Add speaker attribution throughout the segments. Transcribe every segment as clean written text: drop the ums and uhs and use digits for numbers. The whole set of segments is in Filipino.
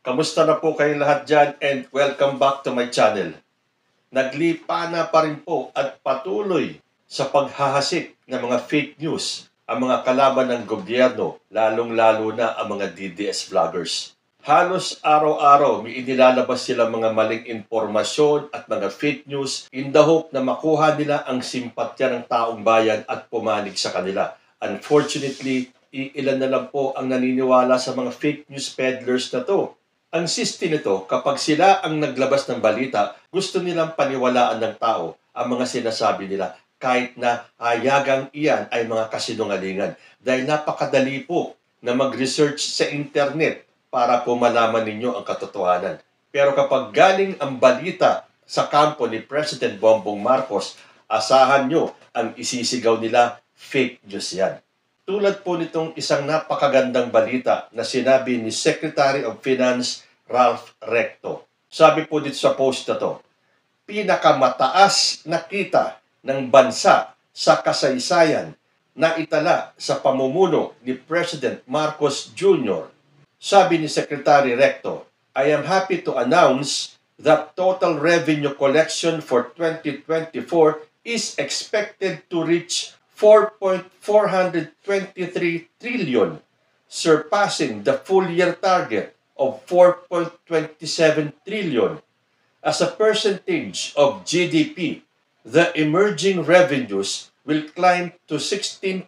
Speaker 1: Kamusta na po kayong lahat dyan and welcome back to my channel. Naglipa na pa rin po at patuloy sa paghahasik ng mga fake news ang mga kalaban ng gobyerno, lalong-lalo na ang mga DDS vloggers. Halos araw-araw may inilalabas silang mga maling impormasyon at mga fake news in the hope na makuha nila ang simpatya ng taong bayan at pumanig sa kanila. Unfortunately, iilan na lang po ang naniniwala sa mga fake news peddlers na to. Ang siste nito, kapag sila ang naglabas ng balita, gusto nilang paniwalaan ng tao ang mga sinasabi nila kahit na hayagang iyan ay mga kasinungalingan. Dahil napakadali po na mag-research sa internet para po malaman ninyo ang katotohanan. Pero kapag galing ang balita sa kampo ni President Bongbong Marcos, asahan nyo ang isisigaw nila, fake news yan. Tulad po nitong isang napakagandang balita na sinabi ni Secretary of Finance Ralph Recto. Sabi po dito sa post na to, pinakamataas na kita ng bansa sa kasaysayan na itala sa pamumuno ni President Marcos Jr. Sabi ni Secretary Recto, I am happy to announce that total revenue collection for 2024 is expected to reach 4.423 trillion, surpassing the full-year target of 4.27 trillion. As a percentage of GDP, the emerging revenues will climb to 16.7%,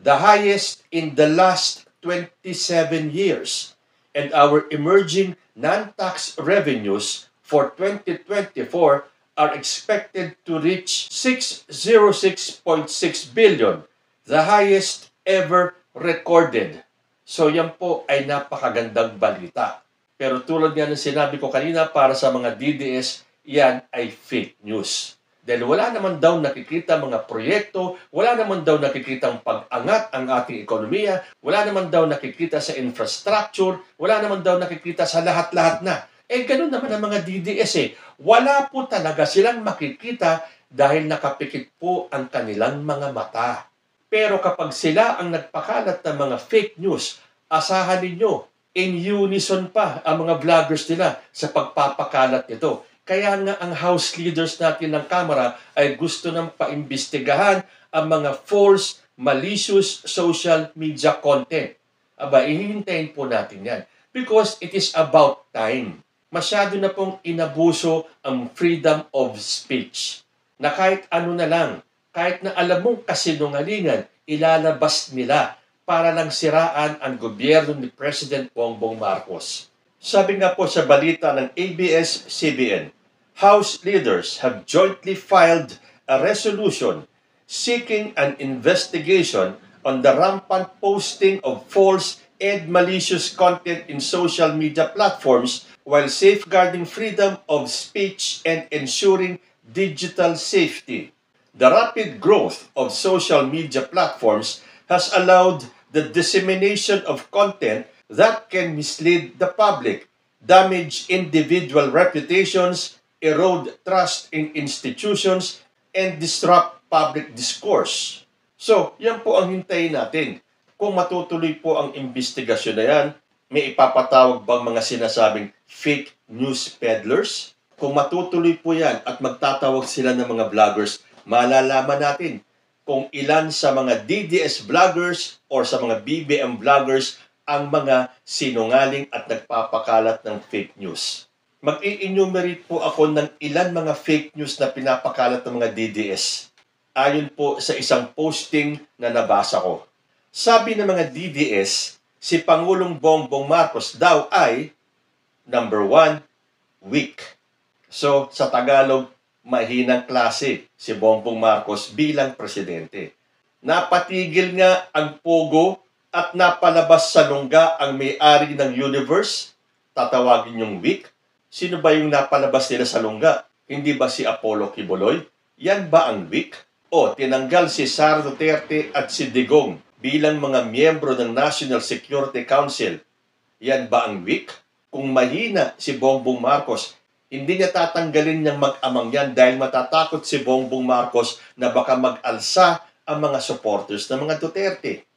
Speaker 1: the highest in the last 27 years. And our emerging non-tax revenues for 2024 are expected to reach 606.6 billion, the highest ever recorded. So yan po ay napakagandang balita. Pero tulad nga ng sinabi ko kanina, para sa mga DDS, yan ay fake news. Dahil wala naman daw nakikita mga proyekto, wala naman daw nakikita ang pag-angat ang ating ekonomiya, wala naman daw nakikita sa infrastructure, wala naman daw nakikita sa lahat-lahat na. Ganun naman ang mga DDS Wala po talaga silang makikita dahil nakapikit po ang kanilang mga mata. Pero kapag sila ang nagpakalat ng mga fake news, asahan ninyo, in unison pa ang mga vloggers nila sa pagpapakalat nito. Kaya nga ang house leaders natin ng Kamara ay gusto nang paimbestigahan ang mga false, malicious social media content. Ihihintayin po natin yan. Because it is about time. Masyado na pong inabuso ang freedom of speech. Na kahit ano na lang, kahit na alam mong kasinungalingan, ilalabas nila para lang siraan ang gobyerno ni President Bongbong Marcos. Sabi nga po sa balita ng ABS-CBN, House leaders have jointly filed a resolution seeking an investigation on the rampant posting of false and malicious content in social media platforms while safeguarding freedom of speech and ensuring digital safety. The rapid growth of social media platforms has allowed the dissemination of content that can mislead the public, damage individual reputations, erode trust in institutions, and disrupt public discourse. So, yan po ang hintayin natin. Kung matutuloy po ang investigasyon na yan, may ipapatawag bang mga sinasabing fake news peddlers? Kung matutuloy po yan at magtatawag sila ng mga vloggers, malalaman natin kung ilan sa mga DDS vloggers or sa mga BBM vloggers ang mga sinungaling at nagpapakalat ng fake news. Mag-i-enumerate po ako ng ilan mga fake news na pinapakalat ng mga DDS. Ayon po sa isang posting na nabasa ko. Sabi ng mga DDS, si Pangulong Bongbong Marcos daw ay, number 1, weak. So, sa Tagalog, mahinang klase si Bongbong Marcos bilang presidente. Napatigil nga ang pogo at napalabas sa lungga ang may-ari ng universe. Tatawagin yung weak. Sino ba yung napalabas nila sa lungga? Hindi ba si Apollo Quiboloy? Yan ba ang weak? O tinanggal si Sara Duterte at si Digong bilang mga miyembro ng National Security Council. Yan ba ang weak? Kung mahina si Bongbong Marcos, hindi niya tatanggalin niyang mag-amang yan dahil matatakot si Bongbong Marcos na baka mag-alsa ang mga supporters ng mga Duterte.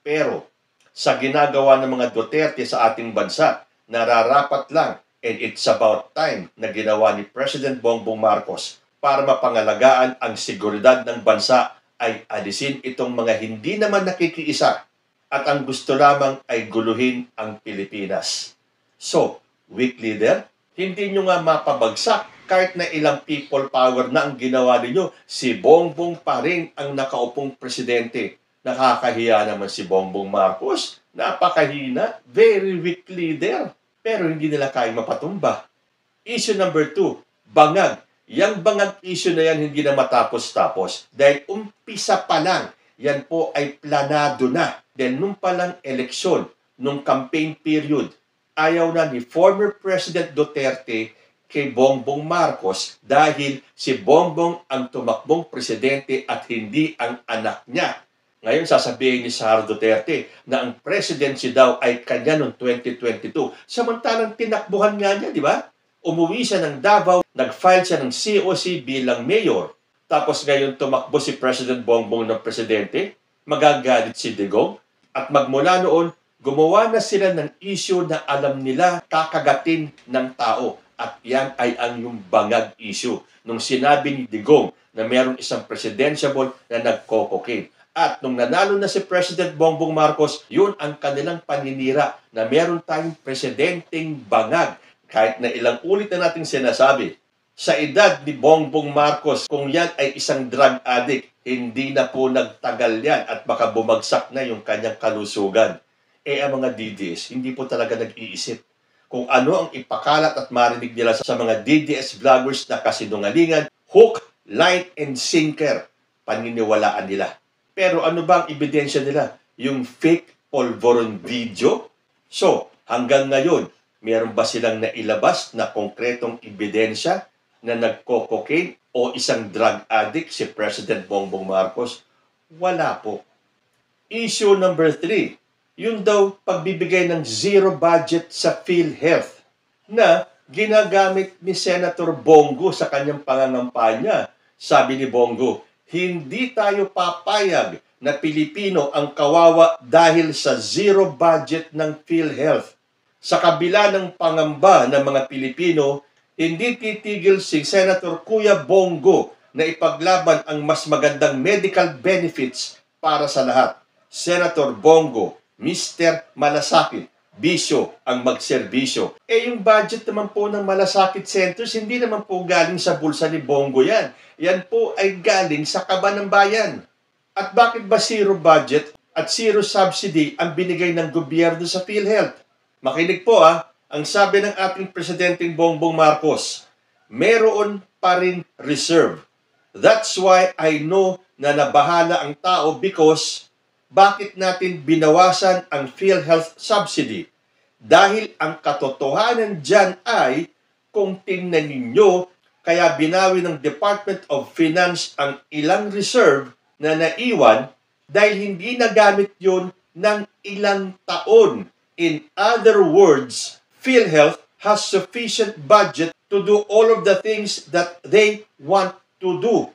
Speaker 1: Pero sa ginagawa ng mga Duterte sa ating bansa. Nararapat lang, and it's about time na ginawa ni President Bongbong Marcos para mapangalagaan ang seguridad ng bansa ay alisin itong mga hindi naman nakikiisa at ang gusto lamang ay guluhin ang Pilipinas. So, weak leader, hindi nyo nga mapabagsak kahit na ilang people power na ang ginawa ninyo. Si Bongbong pa rin ang nakaupong presidente. Nakakahiya naman si Bongbong Marcos. Napakahina, very weak leader. Pero hindi nila kayang mapatumba. Issue number 2, bangag. Yang bangag issue na yan hindi na matapos-tapos. Dahil umpisa pa lang, yan po ay planado na. Dahil nung palang eleksyon, nung campaign period, ayaw na ni former President Duterte kay Bongbong Marcos dahil si Bongbong ang tumakbong presidente at hindi ang anak niya. Ngayon sasabihin ni Sara Duterte na ang presidency daw ay kanya noong 2022. Samantalang tinakbuhan nga niya, di ba? Umuwi siya ng Davao, nag-file siya ng COC bilang mayor. Tapos ngayon tumakbo si President Bongbong ng presidente, magagalit si Digong. At magmula noon, gumawa na sila ng issue na alam nila kakagatin ng tao. At yan ay ang yung bangag issue. Nung sinabi ni Digong na mayroong isang presidentiable na nagko-cocaine. At nung nanalo na si President Bongbong Marcos, yun ang kanilang paninira na meron tayong presidenteng bangag. Kahit na ilang ulit na natin sinasabi, sa edad ni Bongbong Marcos, kung yan ay isang drug addict, hindi na po nagtagal yan at baka bumagsak na yung kanyang kalusugan. Ang mga DDS, hindi po talaga nag-iisip kung ano ang ipakalat at marinig nila sa mga DDS vloggers na kasinungalingan, hook, line, and sinker, paniniwalaan nila. Pero ano ba ang ebidensya nila? Yung fake polvoron video? So, hanggang ngayon, meron ba silang nailabas na konkretong ebidensya na nagko-cocaine o isang drug addict si President Bongbong Marcos? Wala po. Issue number 3, yun daw pagbibigay ng zero budget sa PhilHealth na ginagamit ni Senator Bongo sa kanyang pangangampanya. Sabi ni Bongo, hindi tayo papayag na Pilipino ang kawawa dahil sa zero budget ng PhilHealth. Sa kabila ng pangamba ng mga Pilipino, hindi titigil si Senator Kuya Bongo na ipaglaban ang mas magandang medical benefits para sa lahat. Senator Bongo, Mr. Malasakit, bisyo ang magserbisyo. Yung budget naman po ng Malasakit Centers, hindi naman po galing sa bulsa ni Bongo yan. Yan po ay galing sa kaba ng bayan. At bakit ba zero budget at zero subsidy ang binigay ng gobyerno sa PhilHealth? Makinig po ang sabi ng ating Presidenteng Bongbong Marcos, meron pa rin reserve. That's why I know na nabahala ang tao because bakit natin binawasan ang PhilHealth subsidy? Dahil ang katotohanan dyan ay, kung tingnan ninyo, kaya binawi ng Department of Finance ang ilang reserve na naiwan dahil hindi nagamit yun ng ilang taon. In other words, PhilHealth has sufficient budget to do all of the things that they want to do.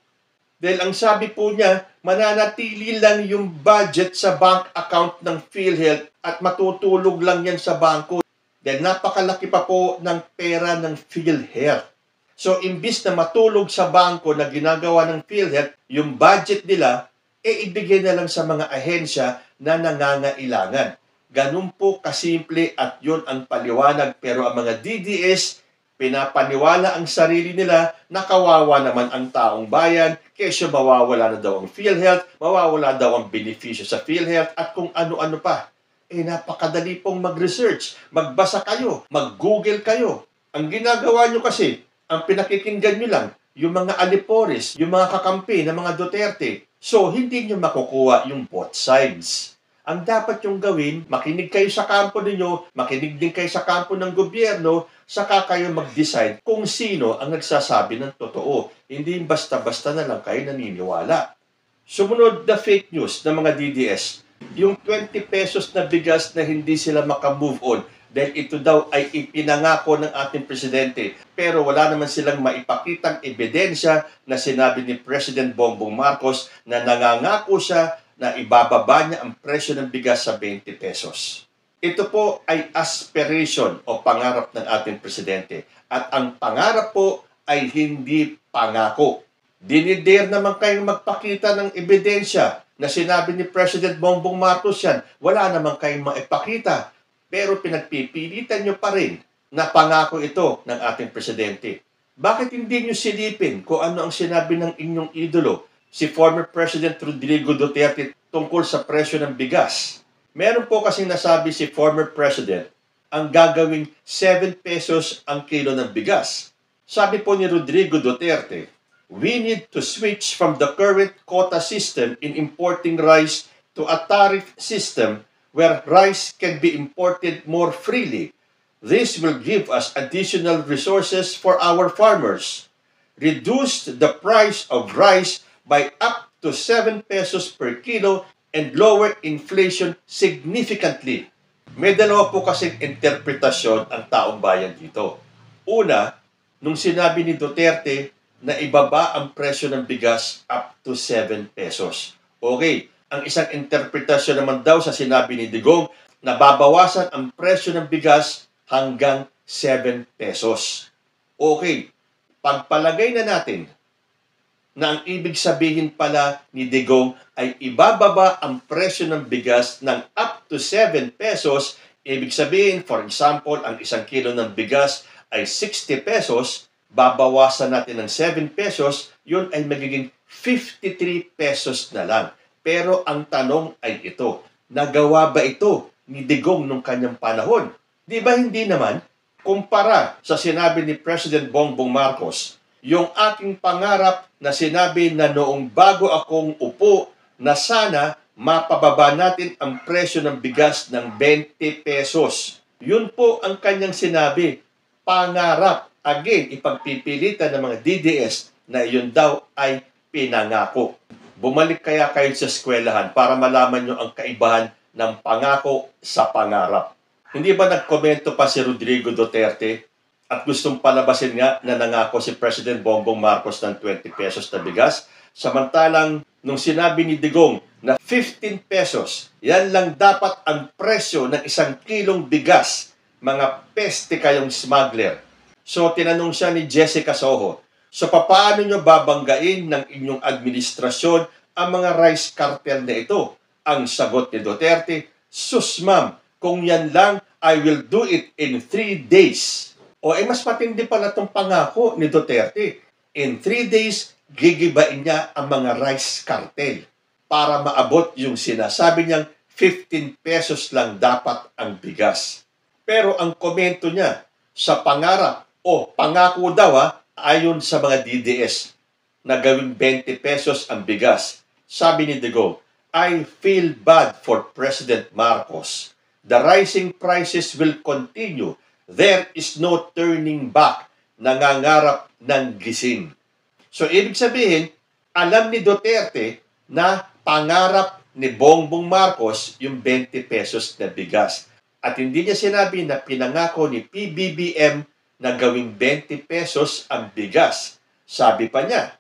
Speaker 1: Dahil ang sabi po niya, mananatili lang yung budget sa bank account ng PhilHealth at matutulog lang yan sa bangko. Dahil napakalaki pa po ng pera ng PhilHealth. So, imbis na matulog sa bangko na ginagawa ng PhilHealth, yung budget nila, ibigay na lang sa mga ahensya na nangangailangan. Ganun po kasimple at yun ang paliwanag. Pero ang mga DDS, pinapaniwala ang sarili nila na kawawa naman ang taong bayan, kesyo mawawala na daw ang PhilHealth, mawawala daw ang benepisyo sa PhilHealth at kung ano-ano pa. Napakadali pong mag-research, magbasa kayo, mag-google kayo. Ang ginagawa nyo kasi, ang pinakikinggan nyo lang, yung mga alipores, yung mga kakampi ng mga Duterte. So, hindi nyo makukuha yung both sides. Ang dapat yung gawin, makinig kayo sa kampo ninyo, makinig din kayo sa kampo ng gobyerno, saka kayo mag-decide kung sino ang nagsasabi ng totoo. Hindi basta-basta na lang kayo naniniwala. Sumunod na fake news ng mga DDS. Yung 20 pesos na bigas na hindi sila makamove on dahil ito daw ay ipinangako ng ating presidente. Pero wala naman silang maipakitang ebidensya na sinabi ni President Bongbong Marcos na nangangako siya na ibababa niya ang presyo ng bigas sa 20 pesos. Ito po ay aspiration o pangarap ng ating presidente. At ang pangarap po ay hindi pangako. Dinidir naman kayong magpakita ng ebidensya na sinabi ni President Bongbong Marcos yan. Wala naman kayong maipakita. Pero pinagpipilitan nyo pa rin na pangako ito ng ating presidente. Bakit hindi nyo silipin kung ano ang sinabi ng inyong idolo, si former President Rodrigo Duterte, tungkol sa presyo ng bigas? Meron po kasing nasabi si former President, ang gagawing 7 pesos ang kilo ng bigas. Sabi po ni Rodrigo Duterte, we need to switch from the current quota system in importing rice to a tariff system where rice can be imported more freely. This will give us additional resources for our farmers. Reduce the price of rice by up to 7 pesos per kilo and lower inflation significantly. May dalawa po kasing interpretasyon ang taong bayan dito. Una, nung sinabi ni Duterte na ibaba ang presyo ng bigas up to 7 pesos. Okay, ang isang interpretasyon naman daw sa sinabi ni Digong na babawasan ang presyo ng bigas hanggang 7 pesos. Okay, pagpalagay na natin na ang ibig sabihin pala ni Digong ay ibababa ang presyo ng bigas ng up to 7 pesos. Ibig sabihin, for example, ang isang kilo ng bigas ay 60 pesos, babawasan natin ng 7 pesos, yun ay magiging 53 pesos na lang. Pero ang tanong ay ito, nagawa ba ito ni Digong nung kanyang panahon? Di ba hindi naman? Kumpara sa sinabi ni President Bongbong Marcos, yung aking pangarap na sinabi na noong bago akong upo na sana mapababa natin ang presyo ng bigas ng 20 pesos. Yun po ang kanyang sinabi, pangarap. Again, ipagpipilitan ng mga DDS na yun daw ay pinangako. Bumalik kaya kayo sa eskwelahan para malaman nyo ang kaibahan ng pangako sa pangarap. Hindi ba nagkomento pa si Rodrigo Duterte at gustong palabasin nga na nangako si President Bongbong Marcos ng 20 pesos na bigas? Samantalang nung sinabi ni Digong na 15 pesos, yan lang dapat ang presyo ng isang kilong bigas, mga peste kayong smuggler. So tinanong siya ni Jessica Soho, so paano nyo babanggain ng inyong administrasyon ang mga rice cartel na ito? Ang sagot ni Duterte, sus ma'am, kung yan lang, I will do it in 3 days. O mas matindi pala itong pangako ni Duterte. In 3 days, gigibain niya ang mga rice cartel para maabot yung sinasabi niyang 15 pesos lang dapat ang bigas. Pero ang komento niya sa pangarap o pangako daw ayon sa mga DDS na gawing 20 pesos ang bigas. Sabi ni Digong, I feel bad for President Marcos. The rising prices will continue. There is no turning back. Nangangarap ng gising. So, ibig sabihin, alam ni Duterte na pangarap ni Bongbong Marcos yung 20 pesos na bigas. At hindi niya sinabi na pinangako ni PBBM na gawing 20 pesos ang bigas. Sabi pa niya,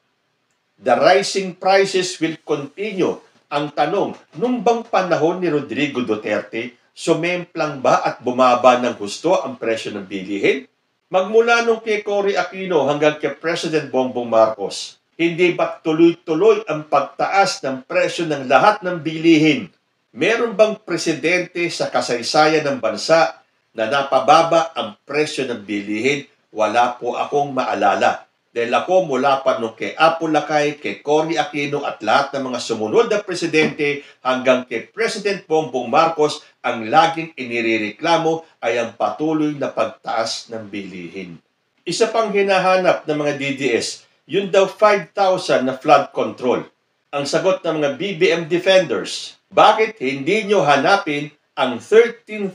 Speaker 1: the rising prices will continue. Ang tanong, nung bang panahon ni Rodrigo Duterte, sumemplang ba at bumaba ng husto ang presyo ng bilihin? Magmula nung kay Cory Aquino hanggang kay President Bongbong Marcos, hindi ba tuloy-tuloy ang pagtaas ng presyo ng lahat ng bilihin? Meron bang presidente sa kasaysayan ng bansa na napababa ang presyo ng bilihin? Wala po akong maalala. Dahil ako mula pa nung kay Apo Lakay, kay Cory Aquino at lahat ng mga sumunod na presidente hanggang kay President Bongbong Marcos, ang laging inirereklamo ay ang patuloy na pagtaas ng bilihin. Isa pang hinahanap ng mga DDS, yun daw 5,000 na flood control. Ang sagot ng mga BBM defenders, bakit hindi nyo hanapin ang 13,000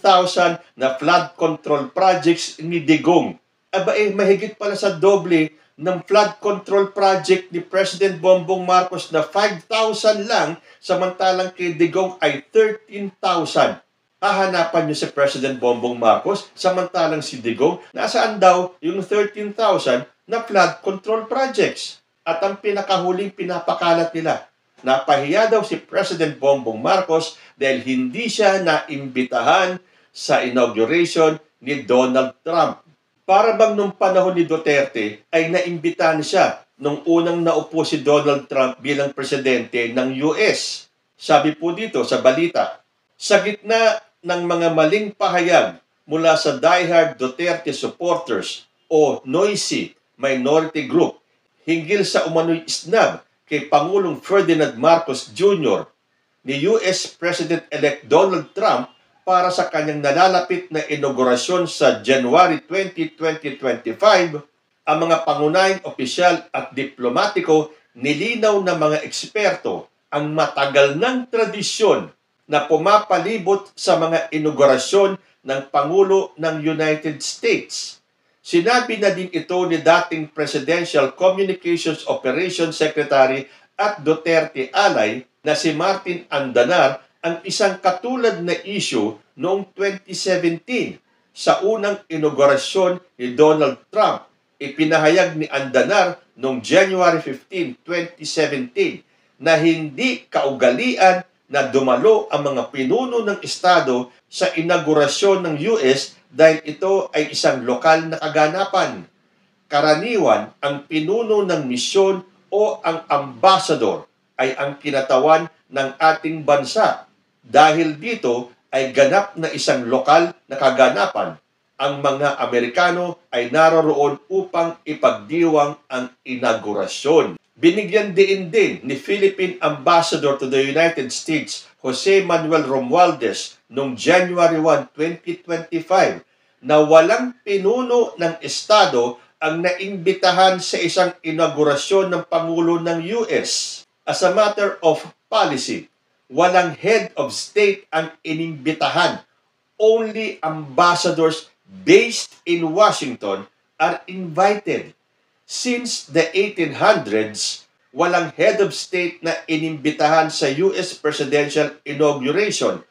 Speaker 1: na flood control projects ni Digong? Aba mahigit pala sa doble ng flood control project ni President Bongbong Marcos na 5,000 lang, samantalang kay Digong ay 13,000. Hahanapan niyo si President Bongbong Marcos, samantalang si Digong, nasaan daw yung 13,000 na flood control projects? At ang pinakahuling pinapakalat nila, Napahiya daw si President Bongbong Marcos dahil hindi siya naimbitahan sa inauguration ni Donald Trump. Para bang nung panahon ni Duterte ay naimbitahan siya nung unang naupo si Donald Trump bilang presidente ng US. Sabi po dito sa balita, sa gitna ng mga maling pahayag mula sa diehard Duterte supporters o noisy minority group hinggil sa umano'y isnab kay Pangulong Ferdinand Marcos Jr. ni US President-elect Donald Trump para sa kanyang nalalapit na inaugurasyon sa January 20, 2025, ang mga pangunahing opisyal at diplomatiko nilinaw ng mga eksperto ang matagal ng tradisyon na pumapalibot sa mga inaugurasyon ng Pangulo ng United States. Sinabi na din ito ni dating Presidential Communications Operations Secretary at Duterte ally na si Martin Andanar ang isang katulad na issue noong 2017 sa unang inaugurasyon ni Donald Trump. Ipinahayag ni Andanar noong January 15, 2017 na hindi kaugalian na dumalo ang mga pinuno ng Estado sa inaugurasyon ng US dahil ito ay isang lokal na kaganapan. Karaniwan, ang pinuno ng misyon o ang ambassador ay ang kinatawan ng ating bansa. Dahil dito ay ganap na isang lokal na kaganapan. Ang mga Amerikano ay naroroon upang ipagdiwang ang inaugurasyon. Binigyan din ni Philippine Ambassador to the United States, Jose Manuel Romualdez, noong January 1, 2025, na walang pinuno ng Estado ang naimbitahan sa isang inaugurasyon ng Pangulo ng US. As a matter of policy, walang head of state ang inimbitahan. Only ambassadors based in Washington are invited. Since the 1800s, walang head of state na inimbitahan sa US presidential inauguration.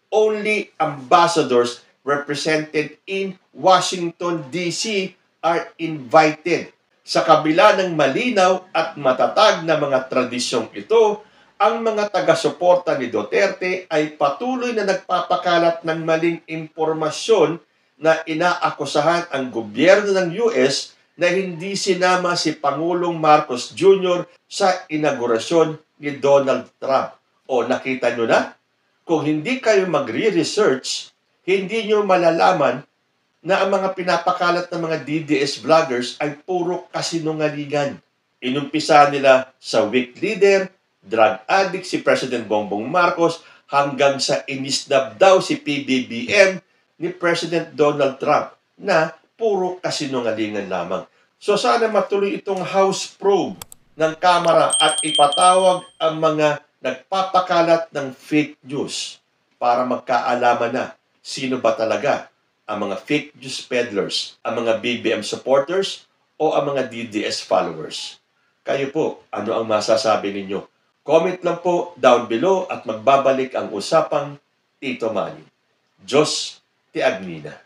Speaker 1: Only ambassadors represented in Washington, D.C. are invited. Sa kabila ng malinaw at matatag na mga tradisyong ito, ang mga taga-suporta ni Duterte ay patuloy na nagpapakalat ng maling impormasyon na inaakusahan ang gobyerno ng US na hindi sinama si Pangulong Marcos Jr. sa inaugurasyon ni Donald Trump. O nakita nyo na? Kung hindi kayo magre-research, hindi nyo malalaman na ang mga pinapakalat ng mga DDS vloggers ay puro kasinungalingan. Inumpisa nila sa weak leader, drug addict si President Bongbong Marcos, hanggang sa inisnab daw si PBBM ni President Donald Trump na puro kasinungalingan lamang. So sana matuloy itong House probe ng Kamara at ipatawag ang mga nagpapakalat ng fake news para magkaalaman na sino ba talaga ang mga fake news peddlers, ang mga BBM supporters o ang mga DDS followers. Kayo po, ano ang masasabi ninyo? Comment lang po down below at magbabalik ang usapang Tito Manny. Diyos ti Agnina.